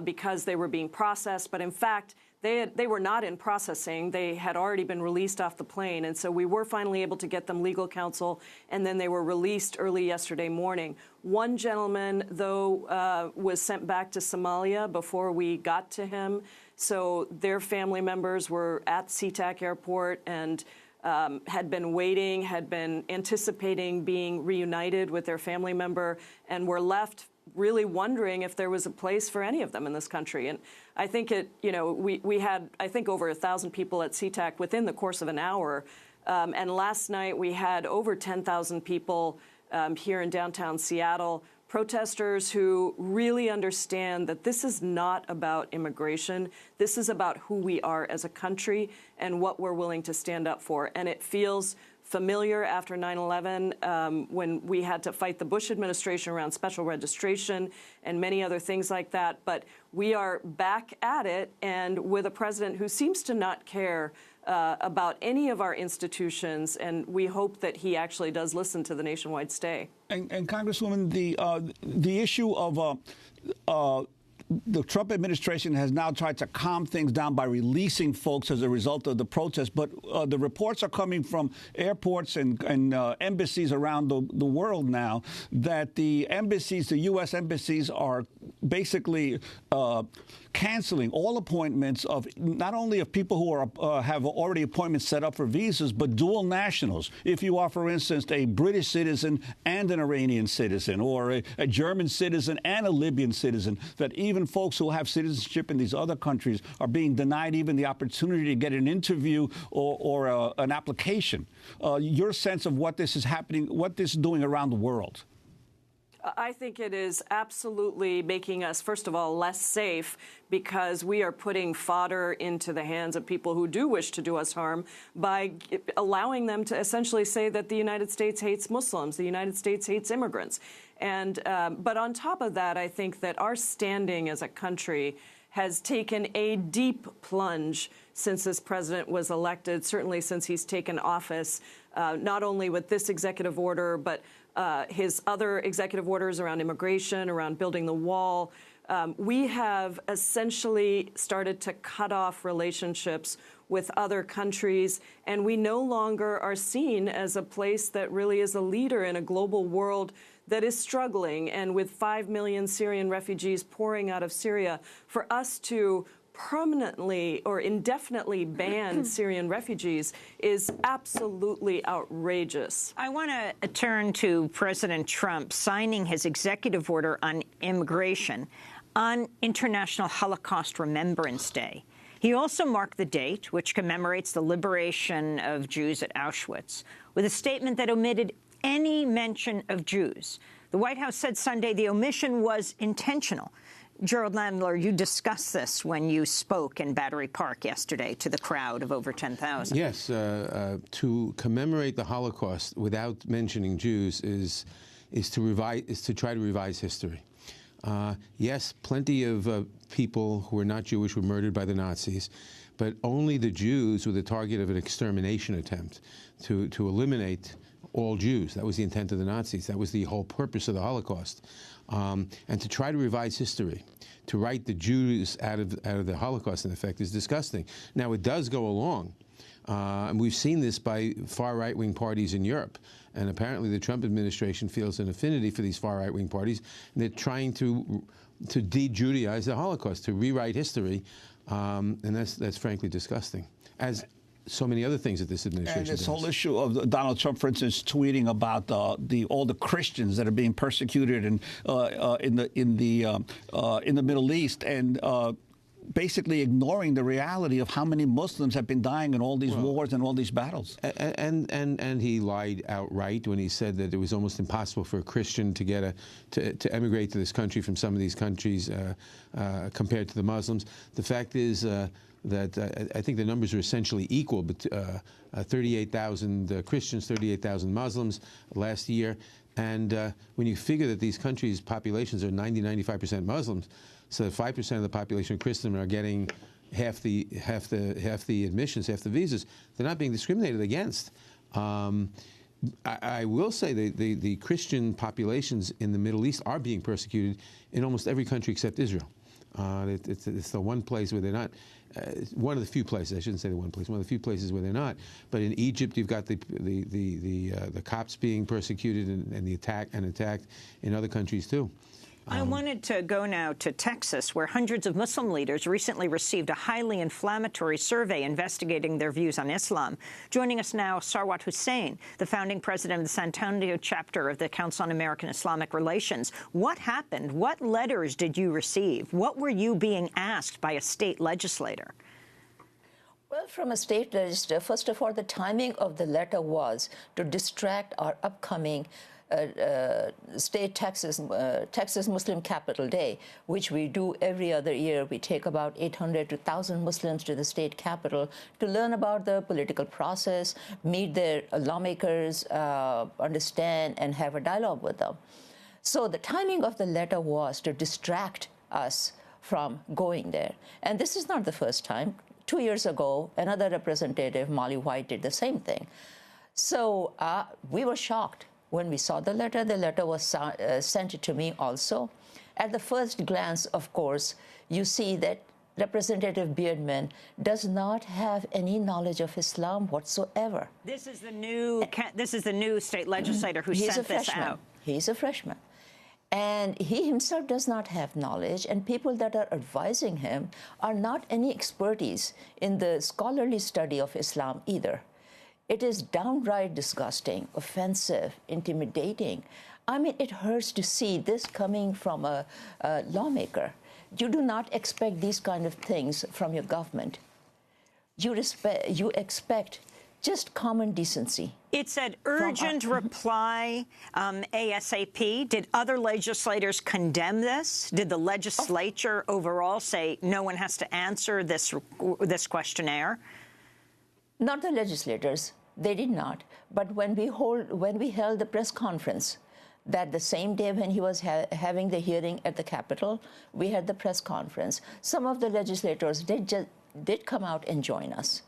because they were being processed. But in fact, they were not in processing. They had already been released off the plane. And so we were finally able to get them legal counsel, and then they were released early yesterday morning. One gentleman, though, was sent back to Somalia before we got to him. So their family members were at SeaTac Airport and had been waiting, had been anticipating being reunited with their family member, and were left really wondering if there was a place for any of them in this country. And I think we had, I think, over 1,000 people at SeaTac within the course of an hour. And last night we had over 10,000 people here in downtown Seattle, protesters who really understand that this is not about immigration. This is about who we are as a country and what we're willing to stand up for. And it feels familiar after 9/11 when we had to fight the Bush administration around special registration and many other things like that. But we are back at it, and with a president who seems to not care about any of our institutions, and we hope that he actually does listen to the nationwide stay. And Congresswoman, the issue of the Trump administration has now tried to calm things down by releasing folks as a result of the protests. But the reports are coming from airports and embassies around the world now that the embassies, the U.S. embassies, are basically canceling all appointments of not only of people who are have already appointments set up for visas, but dual nationals. If you are, for instance, a British citizen and an Iranian citizen, or a German citizen and a Libyan citizen, that even folks who have citizenship in these other countries are being denied even the opportunity to get an interview or an application. Your sense of what this is happening, what this is doing around the world? I think it is absolutely making us, first of all, less safe, because we are putting fodder into the hands of people who do wish to do us harm by allowing them to essentially say that the United States hates Muslims, the United States hates immigrants. And but on top of that, I think that our standing as a country has taken a deep plunge since this president was elected, certainly since he's taken office, not only with this executive order, but his other executive orders around immigration, around building the wall. We have essentially started to cut off relationships with other countries, and we no longer are seen as a place that really is a leader in a global world that is struggling. And with 5 million Syrian refugees pouring out of Syria, for us to permanently or indefinitely ban Syrian refugees is absolutely outrageous. I want to turn to President Trump signing his executive order on immigration on International Holocaust Remembrance Day. He also marked the date, which commemorates the liberation of Jews at Auschwitz, with a statement that omitted any mention of Jews. The White House said Sunday the omission was intentional. Gerald Nadler, you discussed this when you spoke in Battery Park yesterday to the crowd of over 10,000. Yes, to commemorate the Holocaust without mentioning Jews is to try to revise history. Yes, plenty of people who were not Jewish were murdered by the Nazis, but only the Jews were the target of an extermination attempt to eliminate all Jews. That was the intent of the Nazis. That was the whole purpose of the Holocaust. And to try to revise history, to write the Jews out of the Holocaust, in effect, is disgusting. Now, it does go along, and we've seen this by far right-wing parties in Europe. And apparently the Trump administration feels an affinity for these far right-wing parties, and they're trying to de-Judaize the Holocaust, to rewrite history, and that's frankly disgusting. As so many other things that this administration does. And this does. whole issue of Donald Trump, for instance, tweeting about all the Christians that are being persecuted in the Middle East, and basically ignoring the reality of how many Muslims have been dying in all these wars and all these battles. And he lied outright when he said that it was almost impossible for a Christian to get to emigrate to this country from some of these countries compared to the Muslims. The fact is that I think the numbers are essentially equal, but 38,000 Christians, 38,000 Muslims last year. And when you figure that these countries' populations are 90–95% Muslims, so that 5% of the population are Christian and are getting half the admissions, half the visas, they're not being discriminated against. I will say the Christian populations in the Middle East are being persecuted in almost every country except Israel. It's the one place where they're not. One of the few places, I shouldn't say the one place, one of the few places where they're not. But in Egypt, you've got the Copts being persecuted and attacked in other countries too. I wanted to go now to Texas, where hundreds of Muslim leaders recently received a highly inflammatory survey investigating their views on Islam. Joining us now, Sarwat Hussain, the founding president of the San Antonio chapter of the Council on American Islamic Relations. What happened? What letters did you receive? What were you being asked by a state legislator? Well, from a state legislator, first of all, the timing of the letter was to distract our upcoming state Texas Muslim Capital Day, which we do every other year. We take about 800 to 1,000 Muslims to the state capital to learn about the political process, meet their lawmakers, understand, and have a dialogue with them. So the timing of the letter was to distract us from going there. And this is not the first time. 2 years ago, another representative, Molly White, did the same thing. So we were shocked when we saw the letter. The letter was sent to me also. At the first glance, of course, you see that Representative Beardman does not have any knowledge of Islam whatsoever. This is the new state legislator who sent this out. He's a freshman. And he himself does not have knowledge, and people that are advising him are not any expertise in the scholarly study of Islam either. It is downright disgusting, offensive, intimidating. I mean, it hurts to see this coming from a lawmaker. You do not expect these kind of things from your government. You expect just common decency. It said urgent reply ASAP. Did other legislators condemn this? Did the legislature overall say no one has to answer this questionnaire? Not the legislators. They did not. But when we held the press conference, that the same day when he was having the hearing at the Capitol, we had the press conference. Some of the legislators did come out and join us.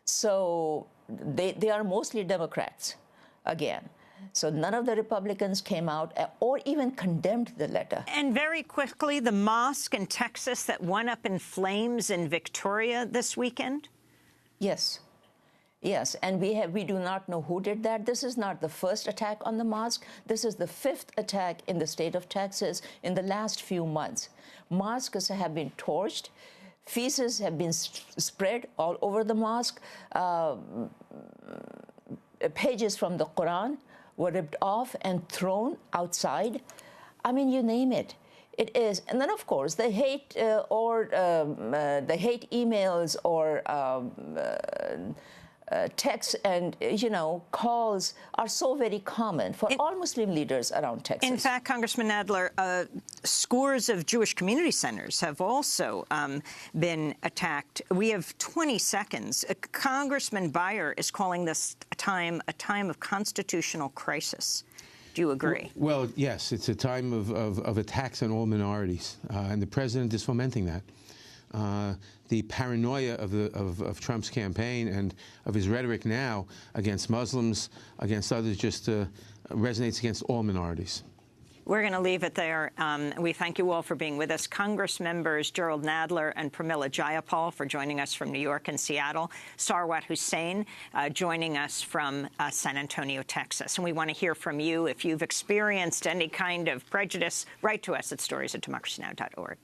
So they are mostly Democrats, again. So none of the Republicans came out or even condemned the letter. And very quickly, the mosque in Texas that went up in flames in Victoria this weekend? Yes. Yes, and we do not know who did that. This is not the first attack on the mosque. This is the 5th attack in the state of Texas in the last few months. Mosques have been torched. Feces have been spread all over the mosque. Pages from the Quran were ripped off and thrown outside. I mean, you name it. It is. And then, of course, the hate emails or texts and, calls are so very common for all Muslim leaders around Texas. In fact, Congressman Nadler, scores of Jewish community centers have also been attacked. We have 20 seconds. Congressman Beyer is calling this a time of constitutional crisis. Do you agree? Well, yes, it's a time of attacks on all minorities, and the president is fomenting that. The paranoia of Trump's campaign and of his rhetoric now against Muslims, against others, just resonates against all minorities. We're going to leave it there. We thank you all for being with us. Congress members Gerald Nadler and Pramila Jayapal for joining us from New York and Seattle. Sarwat Hussain joining us from San Antonio, Texas. And we want to hear from you. If you've experienced any kind of prejudice, write to us at stories@democracynow.org.